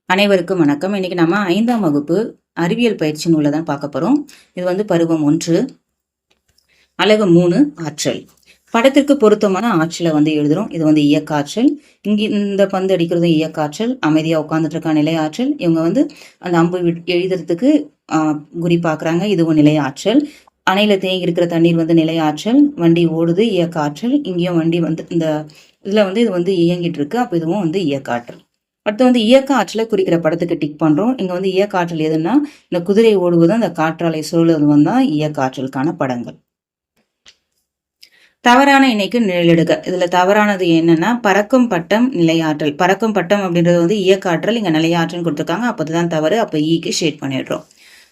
அனைவருக்கும் வணக்கம். இன்னைக்கு நம்ம 5ஆம் வகுப்பு அறிவியல் பயிற்சி நூலை தான் பார்க்க போறோம். இது வந்து பருவம் 1, அலகு 3 ஆற்றல். படத்திற்கு பொருத்தமான ஆற்றலை வந்து எழுதுறோம். இது வந்து இயக்க ஆற்றல். இந்த பந்து அடிக்கிறது இயக்க ஆற்றல். அமைதியா உட்கார்ந்துட்டு இருக்க நிலை ஆற்றல். இவங்க வந்து அந்த அம்பு எழுதுறதுக்கு குறி பாக்குறாங்க. இதுவும் நிலை ஆற்றல். அணையில தேங்கி இருக்கிற தண்ணீர் வந்து நிலை ஆற்றல். வண்டி ஓடுது இயக்க ஆற்றல். இங்கேயும் வண்டி வந்து இந்த இதுல வந்து இது வந்து இயங்கிட்டு இருக்கு. அப்ப இதுவும் வந்து இயக்க ஆற்றல். அடுத்து வந்து இயக்க ஆற்றலை குறிக்கிற படத்துக்கு டிக் பண்றோம். இங்க வந்து இயக்க ஆற்றல் எதுன்னா இந்த குதிரை ஓடுவது அந்த காற்றாலை சுழலுவது தான் இயக்க ஆற்றலுக்கான படங்கள். தவறான இணைக்கு நிழலிடுக. இதுல தவறானது என்னன்னா பறக்கும் பட்டம் நிலையாற்றல். பறக்கும் பட்டம் அப்படின்றது வந்து இயக்க ஆற்றல், இங்க நிலையாற்றல் கொடுத்துருக்காங்க. அப்போதான் தவறு. அப்ப ஈக்கு ஷேட் பண்ணிடுறோம்.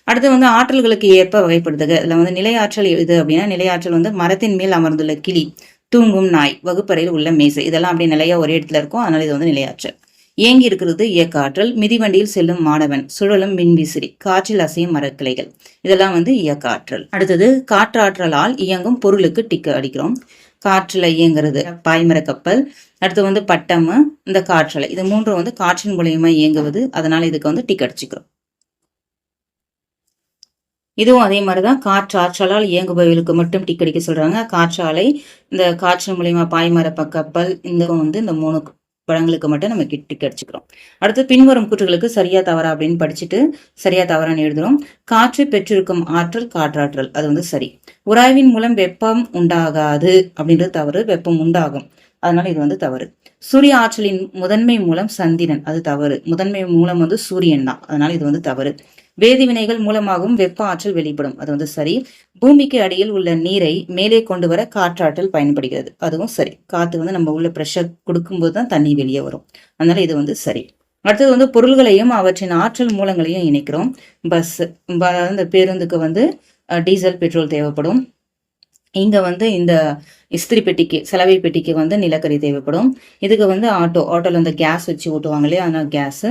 அடுத்து வந்து ஆற்றல்களுக்கு ஏற்ப வகைப்படுத்துக. இதுல வந்து நிலையாற்றல் எது அப்படின்னா நிலையாற்றல் வந்து மரத்தின் மேல் அமர்ந்துள்ள கிளி, தூங்கும் நாய், வகுப்பறையில் உள்ள மேசை, இதெல்லாம் அப்படியே நிலையா ஒரே இடத்துல இருக்கும். அதனால இது வந்து நிலையாற்றல். இயங்கி இருக்கிறது இயக்க ஆற்றல். மிதிவண்டியில் செல்லும் மாணவன், சுழலும் மின்விசிறி, காற்றில் அசையும் மரக்கிளைகள், இதெல்லாம் வந்து இயக்க ஆற்றல். அடுத்தது காற்றாற்றலால் இயங்கும் பொருளுக்கு டிக்கு அடிக்கிறோம். காற்றுல இயங்குறது பாய்மர கப்பல். அடுத்து வந்து பட்டம், இந்த காற்றலை, இது மூன்றும் வந்து காற்றின் மூலியமா இயங்குவது. அதனால இதுக்கு வந்து டிக் அடிச்சுக்கிறோம். இதுவும் அதே மாதிரிதான் காற்றாற்றலால் இயங்குபவர்களுக்கு மட்டும் டிக் அடிக்க சொல்றாங்க. காற்றாலை, இந்த காற்று மூலியமா பாய்மர கப்பல், இந்த வந்து இந்த 3 படங்களுக்கு மட்டும் நம்ம டிக் அடிச்சுக்கிறோம். அடுத்து பின்வரும் கூற்றுகளுக்கு சரியா தவறா அப்படின்னு படிச்சுட்டு சரியா தவறான்னு எழுதுறோம். காற்று பெற்றிருக்கும் ஆற்றல் காற்றாற்றல், அது வந்து சரி. உராய்வின் மூலம் வெப்பம் உண்டாகாது அப்படின்றது தவறு. வெப்பம் உண்டாகும், அதனால இது வந்து தவறு. சூரிய ஆற்றலின் முதன்மை மூலம் சந்திரன், அது தவறு. முதன்மை மூலம் வந்து சூரியன் தான், அதனால இது வந்து தவறு. வேதிவினைகள் மூலமாகவும் வெப்ப ஆற்றல் வெளிப்படும், அது வந்து சரி. பூமிக்கு அடியில் உள்ள நீரை மேலே கொண்டு வர காற்றாற்றல் பயன்படுகிறது, அதுவும் சரி. காத்து வந்து நம்ம உள்ள பிரஷர் கொடுக்கும்போது தான் தண்ணி வெளியே வரும், அதனால இது வந்து சரி. அடுத்தது வந்து பொருள்களையும் அவற்றின் ஆற்றல் மூலங்களையும் இணைக்கிறோம். பஸ், இந்த பேருந்துக்கு வந்து டீசல் பெட்ரோல் தேவைப்படும். இங்க வந்து இந்த இஸ்திரி பெட்டிக்கு, சலவை பெட்டிக்கு வந்து நிலக்கரி தேவைப்படும். இதுக்கு வந்து ஆட்டோல வந்து கேஸ் வச்சு ஓட்டுவாங்க இல்லையா, அதனால கேஸ்.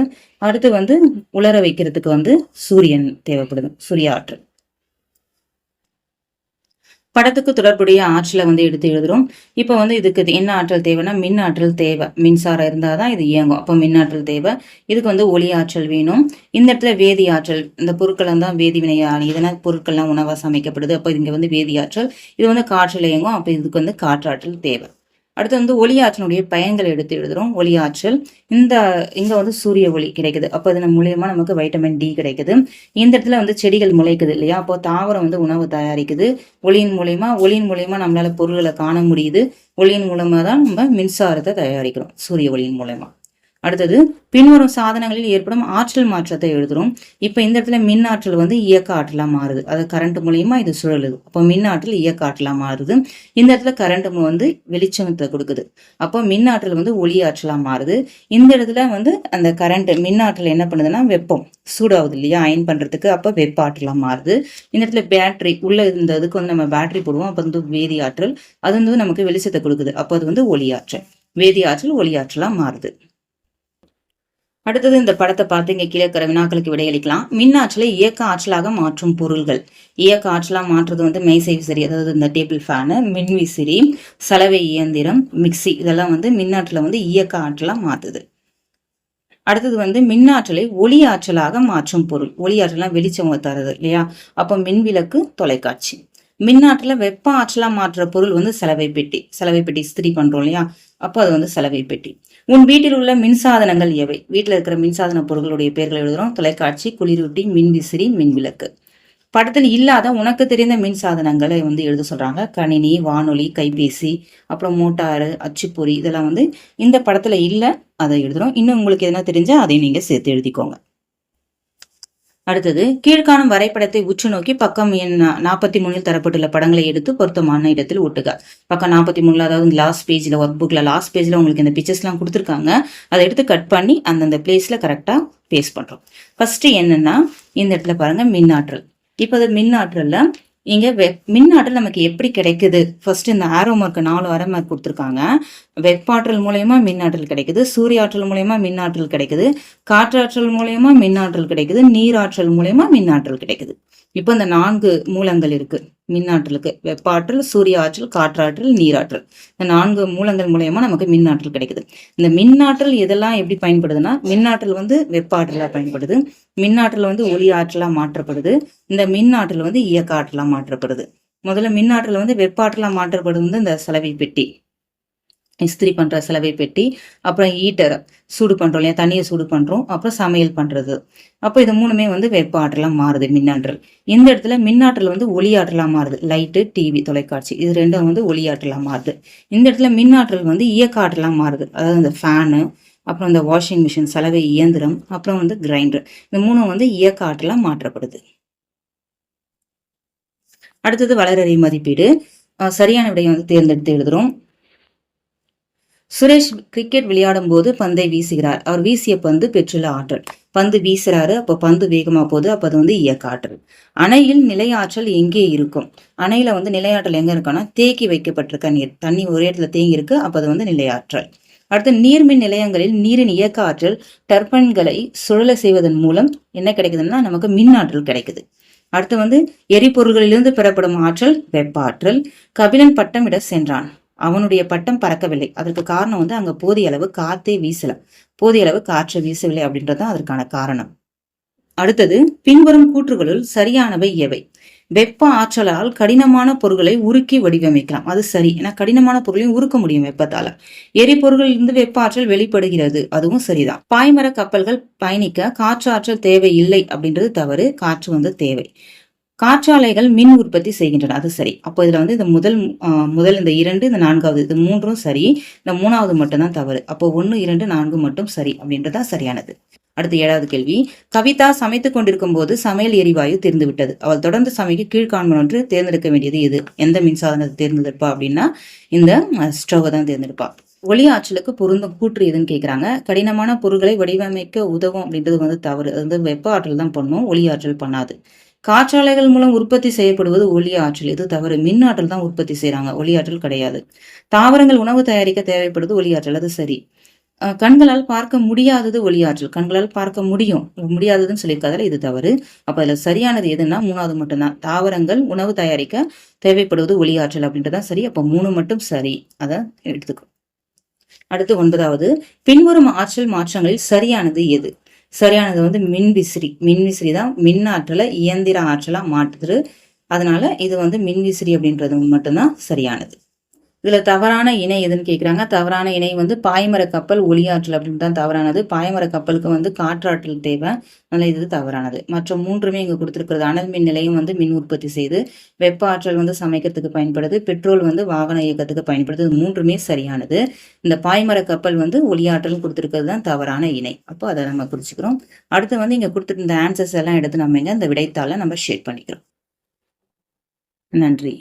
அடுத்து வந்து உலர வைக்கிறதுக்கு வந்து சூரியன் தேவைப்படுது, சூரிய ஆற்றல். படத்துக்கு தொடர்புடைய ஆற்றலை வந்து எடுத்து எழுதுறோம். இப்போ வந்து இதுக்கு என்ன ஆற்றல் தேவைன்னா மின் ஆற்றல் தேவை. மின்சாரம் இருந்தாதான் இது இயங்கும், அப்போ மின் ஆற்றல் தேவை. இதுக்கு வந்து ஒளி ஆற்றல் வேணும். இந்த இடத்துல வேதி ஆற்றல், இந்த பொருட்கள் தான் வேதி வினையாளி, இதெல்லாம் பொருட்கள்லாம் உணவா சமைக்கப்படுது. அப்போ இங்க வந்து வேதி ஆற்றல், இது வந்து காற்றில் இயங்கும். அப்போ இதுக்கு வந்து காற்றாற்றல் தேவை. அடுத்து வந்து ஒளி ஆற்றலுடைய பயன்களை எடுத்து எழுதுறோம். ஒளி ஆற்றல், இங்க வந்து சூரிய ஒளி கிடைக்குது, அப்போ இதன் மூலியமா நமக்கு வைட்டமின் டி கிடைக்குது. இந்த இடத்துல வந்து செடிகள் முளைக்குது இல்லையா, அப்போ தாவரம் வந்து உணவு தயாரிக்குது. ஒளியின் மூலியமா நம்மளால பொருள்களை காண முடியுது. ஒளியின் மூலமா தான் நம்ம மின்சாரத்தை தயாரிக்கிறோம், சூரிய ஒளியின் மூலமா. அடுத்தது பின்வரும் சாதனங்களில் ஏற்படும் ஆற்றல் மாற்றத்தை எழுதுறோம். இப்ப இந்த இடத்துல மின் ஆற்றல் வந்து இயக்க ஆற்றலா மாறுது, அது கரண்ட் மூலியமா இது சுழலுது, அப்போ மின் ஆற்றல் இயக்க ஆற்றலா மாறுது. இந்த இடத்துல கரண்ட் வந்து வெளிச்சத்தை கொடுக்குது, அப்போ மின் ஆற்றல் வந்து ஒளி ஆற்றலா மாறுது. இந்த இடத்துல வந்து அந்த கரண்ட் மின் ஆற்றல் என்ன பண்ணுதுன்னா வெப்பம் சூடாகுது இல்லையா, அயன் பண்றதுக்கு, அப்ப வெப்ப ஆற்றலா மாறுது. இந்த இடத்துல பேட்டரி உள்ள இந்த இதுக்கு வந்து நம்ம பேட்டரி போடுவோம், அப்ப வந்து வேதி ஆற்றல், அது வந்து நமக்கு வெளிச்சத்தை கொடுக்குது, அப்போ அது வந்து ஒளி ஆற்றல். வேதி ஆற்றல் ஒளி ஆற்றலா மாறுது. அடுத்தது இந்த படத்தை பார்த்து இங்க கீழே இருக்கிற வினாக்களுக்கு விடையளிக்கலாம். மின் ஆற்றலை இயக்க ஆற்றலாக மாற்றும் பொருள்கள். இயக்க ஆற்றலா மாற்றுறது வந்து மேசை விசிறி, அதாவது இந்த டேபிள் ஃபேனு, மின் விசிறி, சலவை இயந்திரம், மிக்சி, இதெல்லாம் வந்து மின்னாற்றலை வந்து இயக்க ஆற்றலா மாத்துது. அடுத்தது வந்து மின்னாற்றலை ஒளி ஆற்றலாக மாற்றும் பொருள். ஒளி ஆற்றலாம் வெளிச்சம் தருது இல்லையா, அப்போ மின்விளக்கு, தொலைக்காட்சி. மின்னாற்றலை வெப்ப ஆற்றலா மாற்ற பொருள் வந்து சலவை பெட்டி. சலவை பெட்டி இஸ்திரி பண்றோம் இல்லையா, அப்போ அது வந்து சலவை பெட்டி. உன் வீட்டில் உள்ள மின்சாதனங்கள் எவை? வீட்டில் இருக்கிற மின்சாதன பொருட்களுடைய பெயர்களை எழுதுறோம். தொலைக்காட்சி, குளிரூட்டி, மின்விசிறி, மின்விளக்கு. படத்தில் இல்லாத உனக்கு தெரிந்த மின் சாதனங்களை வந்து எழுத சொல்றாங்க. கணினி, வானொலி, கைபேசி, அப்புறம் மோட்டாரு, அச்சுப்பொறி, இதெல்லாம் வந்து இந்த படத்துல இல்ல, அதை எழுதுறோம். இன்னும் உங்களுக்கு எதனா தெரிஞ்சா அதையும் நீங்க சேர்த்து எழுதிக்கோங்க. அடுத்தது கீழ்காணும் வரைபடத்தை உற்று நோக்கி பக்கம் எண் 43 தரப்பட்டுள்ள படங்களை எடுத்து பொருத்தமான இடத்தில் ஒட்டுக. பக்கம் 43, அதாவது லாஸ்ட் பேஜ்ல, ஒர்க் புக்ல லாஸ்ட் பேஜ்ல உங்களுக்கு இந்த பிக்சர்ஸ் எல்லாம் கொடுத்துருக்காங்க. அதை எடுத்து கட் பண்ணி அந்தந்த பிளேஸ்ல கரெக்டா பேஸ்ட் பண்றோம். ஃபர்ஸ்ட் என்னன்னா இந்த இடத்துல பாருங்க மின்னாற்றல். இப்போ அது மின்னாற்றல்ல இங்க மின்னாற்றல் நமக்கு எப்படி கிடைக்குது? ஃபர்ஸ்ட் இந்த ஆரோ மார்க் 4 ஆரோ மார்க் கொடுத்துருக்காங்க. வெப்பாற்றல் மூலயமா மின்னாற்றல் கிடைக்குது, சூரிய ஆற்றல் மூலயமா மின்னாற்றல் கிடைக்குது, காற்றாற்றல் மூலயமா மின்னாற்றல் கிடைக்குது, நீராற்றல் மூலயமா மின்னாற்றல் கிடைக்குது. இப்போ இந்த 4 மூலங்கள் இருக்கு. மின் ஆற்றலுக்கு வெப்ப ஆற்றல், சூரிய ஆற்றல், காற்றாற்றல், நீராற்றல். இந்த 4 மூலங்கள் மூலயமா நமக்கு மின் ஆற்றல் கிடைக்குது. இந்த மின் ஆற்றல் எதெல்லாம் எப்படி பயன்படுதுன்னா, மின் ஆற்றல் வந்து வெப்ப ஆற்றலா பயன்படுது. மின் ஆற்றல் வந்து ஒளி ஆற்றலா மாற்றப்படுது. இந்த மின் ஆற்றல் வந்து இயக்க ஆற்றலா மாற்றப்படுது. முதல்ல மின் ஆற்றல் வந்து வெப்ப ஆற்றலா மாற்றப்படுது இந்த சலவை பெட்டி, இஸ்திரி பண்ற சலவை பெட்டி, அப்புறம் ஹீட்டர் சூடு பண்றோம் இல்லையா, தண்ணியை சூடு பண்றோம், அப்புறம் சமையல் பண்றது. அப்போ இது மூணுமே வந்து வெப்ப ஆற்றலா மாறுது மின்னாற்றல். இந்த இடத்துல மின்னாற்றல் வந்து ஒளி ஆற்றலா மாறுது. லைட்டு, டிவி, தொலைக்காட்சி இது ரெண்டும் வந்து ஒளி ஆற்றலா மாறுது. இந்த இடத்துல மின்னாற்றல் வந்து இயக்க ஆற்றலா மாறுது. அதாவது இந்த ஃபேனு, அப்புறம் இந்த வாஷிங் மிஷின் சலவை இயந்திரம், அப்புறம் வந்து கிரைண்டர், இந்த மூணும் வந்து இயக்க ஆற்றலா மாற்றப்படுது. அடுத்தது வளரறை மதிப்பீடு. சரியான விடையை வந்து தேர்ந்தெடுத்து எழுதுறோம். சுரேஷ் கிரிக்கெட் விளையாடும் போது பந்தை வீசுகிறார். அவர் வீசிய பந்து பெற்றுள்ள ஆற்றல். பந்து வீசுறாரு, அப்போ பந்து வேகமா போகுது, அப்ப அது வந்து இயக்க ஆற்றல். அணையில் நிலையாற்றல் எங்கே இருக்கும்? அணையில வந்து நிலையாற்றல் எங்க இருக்குன்னா, தேக்கி வைக்கப்பட்டிருக்க நீர், தண்ணி ஒரே இடத்துல தேங்கி இருக்கு, அப்ப அது வந்து நிலையாற்றல். அடுத்து நீர்மின் நிலையங்களில் நீரின் இயக்க ஆற்றல் டர்பன்களை சுழல செய்வதன் மூலம் என்ன கிடைக்குதுன்னா நமக்கு மின் ஆற்றல் கிடைக்குது. அடுத்து வந்து எரிபொருள்களிலிருந்து பெறப்படும் ஆற்றல் வெப்ப ஆற்றல். கபிலன் பட்டம் விட சென்றான். அவனுடைய பட்டம் பறக்கவில்லை. அதற்கு காரணம் வந்து அங்க போதிய அளவு காத்தே வீசல, போதிய அளவு காற்று வீசவில்லை அப்படின்றதுதான் அதற்கான காரணம். அடுத்தது பின்வரும் கூற்றுகளுள் சரியானவை எவை? வெப்ப ஆற்றலால் கடினமான பொருட்களை உருக்கி வடிவமைக்கலாம். அது சரி, ஏன்னா கடினமான பொருளையும் உருக்க முடியும் வெப்பத்தால. எரிபொருள்களில் இருந்து வெப்ப ஆற்றல் வெளிப்படுகிறது, அதுவும் சரிதான். பாய்மர கப்பல்கள் பயணிக்க காற்று ஆற்றல் தேவை இல்லை அப்படின்றது தவறு. காற்று வந்து தேவை. காற்றாலைகள் மின் உற்பத்தி செய்கின்றன, அது சரி. அப்போ இதுல வந்து இந்த முதல் இந்த 2, இந்த 4வது இது 3ம் சரி, இந்த 3வது மட்டும்தான் தவறு. அப்போ 1, 2, 4 மட்டும் சரி அப்படின்றதான் சரியானது. அடுத்து 7வது கேள்வி. கவிதா சமைத்துக் கொண்டிருக்கும் போது சமையல் எரிவாயு தீர்ந்து விட்டது. அவள் தொடர்ந்து சமைக்க கீழ்காண்பன ஒன்று தேர்ந்தெடுக்க வேண்டியது எது? எந்த மின்சாதனத்தை தேர்ந்தெடுப்பா அப்படின்னா இந்த ஸ்டவ் தான் தேர்ந்தெடுப்பா. ஒளி ஆற்றலுக்கு பொருந்தும் கூற்று எதுன்னு கேட்கிறாங்க. கடினமான பொருட்களை வடிவமைக்க உதவும் அப்படின்றது வந்து தவறு. அது வந்து வெப்ப ஆற்றல் தான் பண்ணும், ஒளி ஆற்றல் பண்ணாது. காற்றாலைகள் மூலம் உற்பத்தி செய்யப்படுவது ஒளி ஆற்றல், இது தவறு. மின் ஆற்றல் தான் உற்பத்தி செய்யறாங்க, ஒளி ஆற்றல் கிடையாது. தாவரங்கள் உணவு தயாரிக்க தேவைப்படுது ஒளி ஆற்றல், அது சரி. கண்களால் பார்க்க முடியாதது ஒளி ஆற்றல், கண்களால் பார்க்க முடியாததுன்னு சொல்லியிருக்காதுல, இது தவறு. அப்ப அதுல சரியானது எதுன்னா 3வது மட்டும்தான். தாவரங்கள் உணவு தயாரிக்க தேவைப்படுவது ஒளி ஆற்றல் அப்படின்றதான் சரி. அப்ப 3 மட்டும் சரி, அதை எடுத்துக்கும். அடுத்து 9வது. பின்வரும் ஆற்றல் மாற்றங்களில் சரியானது எது? சரியானது வந்து மின்விசிறி. மின்விசிறி தான் மின் ஆற்றலை இயந்திர ஆற்றலா மாற்றுது. அதனால இது வந்து மின்விசிறி அப்படின்றது மட்டும்தான் சரியானது. இதுல தவறான இணை எதுன்னு கேட்கிறாங்க. தவறான இணை வந்து பாய்மர கப்பல் ஒளியாற்றல் அப்படின்னு தான் தவறானது. பாய்மர கப்பலுக்கு வந்து காற்றாற்றல் தேவை, அதனால இது தவறானது. மற்ற 3மே இங்க கொடுத்திருக்கிறது. அனல் மின் நிலையம் வந்து மின் உற்பத்தி செய்து, வெப்ப ஆற்றல் வந்து சமைக்கிறதுக்கு பயன்படுது, பெட்ரோல் வந்து வாகன இயக்கத்துக்கு பயன்படுது, 3மே சரியானது. இந்த பாய்மர கப்பல் வந்து ஒளியாற்றல் கொடுத்திருக்கிறது தான் தவறான இணை. அப்போ அதை நம்ம குறிச்சுக்கிறோம். அடுத்து வந்து இங்க கொடுத்துருக்க இந்த ஆன்சர்ஸ் எல்லாம் எடுத்து நம்ம இந்த விடைத்தாளை நம்ம ஷேர் பண்ணிக்கிறோம். நன்றி.